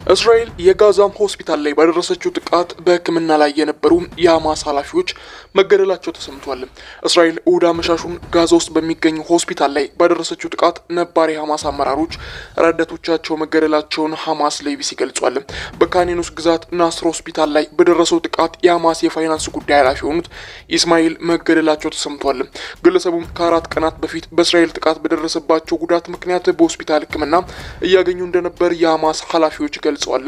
እስራኤል የጋዛም ሆስፒታል ላይ ባደረሰችው ጥቃት በሕክምና ላይ የነበሩ የሐማስ ኃላፊዎች መገደላቸው ተሰምቷል። እስራኤል እሁድ አመሻሹን ጋዛ ውስጥ በሚገኝ ሆስፒታል ላይ ባደረሰችው ጥቃት ነባር የሐማስ አመራሮች ረዳቶቻቸው መገደላቸውን ሐማስ ለኢቢሲ ገልጿል። በካን ዩኒስ ግዛት ናስር ሆስፒታል ላይ በደረሰው ጥቃት የሐማስ የፋይናንስ ጉዳይ ኃላፊ የሆኑት ኢስማኤል መገደላቸው ተሰምቷል። ግለሰቡም ከ4 ቀናት በፊት በእስራኤል ጥቃት በደረሰባቸው ጉዳት ምክንያት በሆስፒታል ሕክምና እያገኙ እንደነበር የሐማስ ኃላፊዎች ገልጸዋል።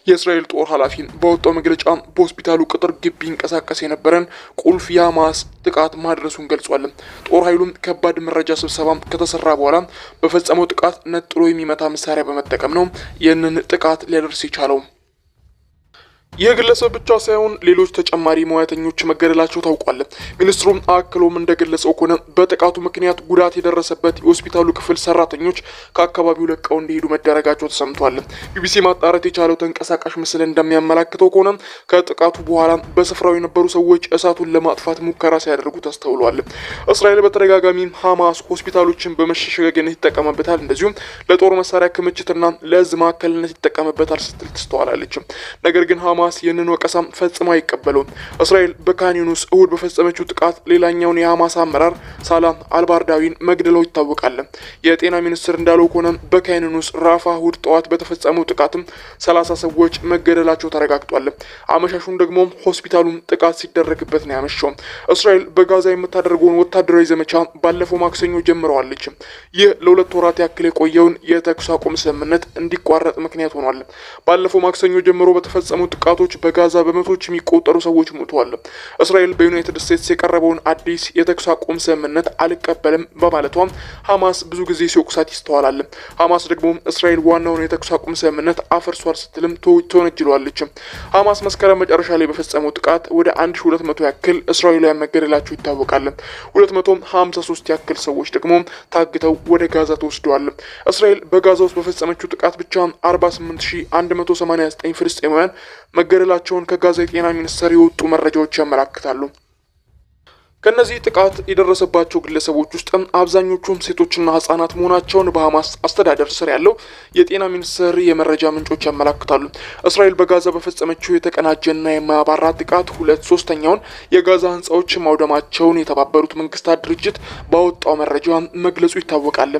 የእስራኤል ጦር ኃላፊ በወጣው መግለጫ በሆስፒታሉ ቅጥር ግቢ ይንቀሳቀስ የነበረን ቁልፍ የሐማስ ጥቃት ማድረሱን ገልጿል። ጦር ኃይሉም ከባድ መረጃ ስብሰባ ከተሰራ በኋላ በፈጸመው ጥቃት ነጥሎ የሚመታ መሳሪያ በመጠቀም ነው ይህንን ጥቃት ሊያደርስ የቻለው። ይህ ግለሰብ ብቻ ሳይሆን ሌሎች ተጨማሪ ሙያተኞች መገደላቸው ታውቋል። ሚኒስትሩም አክሎም እንደገለጸው ከሆነ በጥቃቱ ምክንያት ጉዳት የደረሰበት የሆስፒታሉ ክፍል ሰራተኞች ከአካባቢው ለቀው እንዲሄዱ መደረጋቸው ተሰምቷል። ቢቢሲ ማጣራት የቻለው ተንቀሳቃሽ ምስል እንደሚያመላክተው ከሆነ ከጥቃቱ በኋላ በስፍራው የነበሩ ሰዎች እሳቱን ለማጥፋት ሙከራ ሲያደርጉ ተስተውሏል። እስራኤል በተደጋጋሚ ሐማስ ሆስፒታሎችን በመሸሸጊያነት ይጠቀምበታል፣ እንደዚሁም ለጦር መሳሪያ ክምችትና ለእዝ ማዕከልነት ይጠቀምበታል ስትል ትስተዋላለች። ነገር ግን ሐማስ ይህንን ወቀሳም ፈጽሞ አይቀበለውም። እስራኤል በካን ዩኒስ እሁድ በፈጸመችው ጥቃት ሌላኛውን የሐማስ አመራር ሳላም አልባርዳዊን መግደላው ይታወቃል። የጤና ሚኒስትር እንዳለው ከሆነ በካን ዩኒስ ራፋ እሁድ ጠዋት በተፈጸመው ጥቃትም 30 ሰዎች መገደላቸው ተረጋግጧል። አመሻሹን ደግሞ ሆስፒታሉን ጥቃት ሲደረግበት ነው ያመሸው። እስራኤል በጋዛ የምታደርገውን ወታደራዊ ዘመቻ ባለፈው ማክሰኞ ጀምረዋለች። ይህ ለ2 ወራት ያክል የቆየውን የተኩስ አቁም ስምምነት እንዲቋረጥ ምክንያት ሆኗል። ባለፈው ማክሰኞ ጀምሮ በተፈጸመው ጥቃቶች በጋዛ በመቶዎች የሚቆጠሩ ሰዎች ሞተዋል። እስራኤል በዩናይትድ ስቴትስ የቀረበውን አዲስ የተኩስ አቁም ስምምነት አልቀበልም በማለቷ ሐማስ ብዙ ጊዜ ሲወቅሳት ይስተዋላል። ሐማስ ደግሞ እስራኤል ዋናውን የተኩስ አቁም ስምምነት አፈርሷል ስትልም ተወነጅሏለች። ሐማስ መስከረም መጨረሻ ላይ በፈጸመው ጥቃት ወደ 1200 ያክል እስራኤላውያን መገደላቸው ይታወቃል። 253 ያክል ሰዎች ደግሞ ታግተው ወደ ጋዛ ተወስደዋል። እስራኤል በጋዛ ውስጥ በፈጸመችው ጥቃት ብቻ 48189 ፍልስጤማውያን መገደላቸውን ከጋዛ የጤና ሚኒስቴር የወጡ መረጃዎች ያመለክታሉ። ከነዚህ ጥቃት የደረሰባቸው ግለሰቦች ውስጥ አብዛኞቹም ሴቶችና ህጻናት መሆናቸውን በሐማስ አስተዳደር ስር ያለው የጤና ሚኒስቴር የመረጃ ምንጮች ያመለክታሉ። እስራኤል በጋዛ በፈጸመችው የተቀናጀና የማያባራ ጥቃት 2/3 የጋዛ ህንጻዎች ማውደማቸውን የተባበሩት መንግስታት ድርጅት ባወጣው መረጃ መግለጹ ይታወቃል።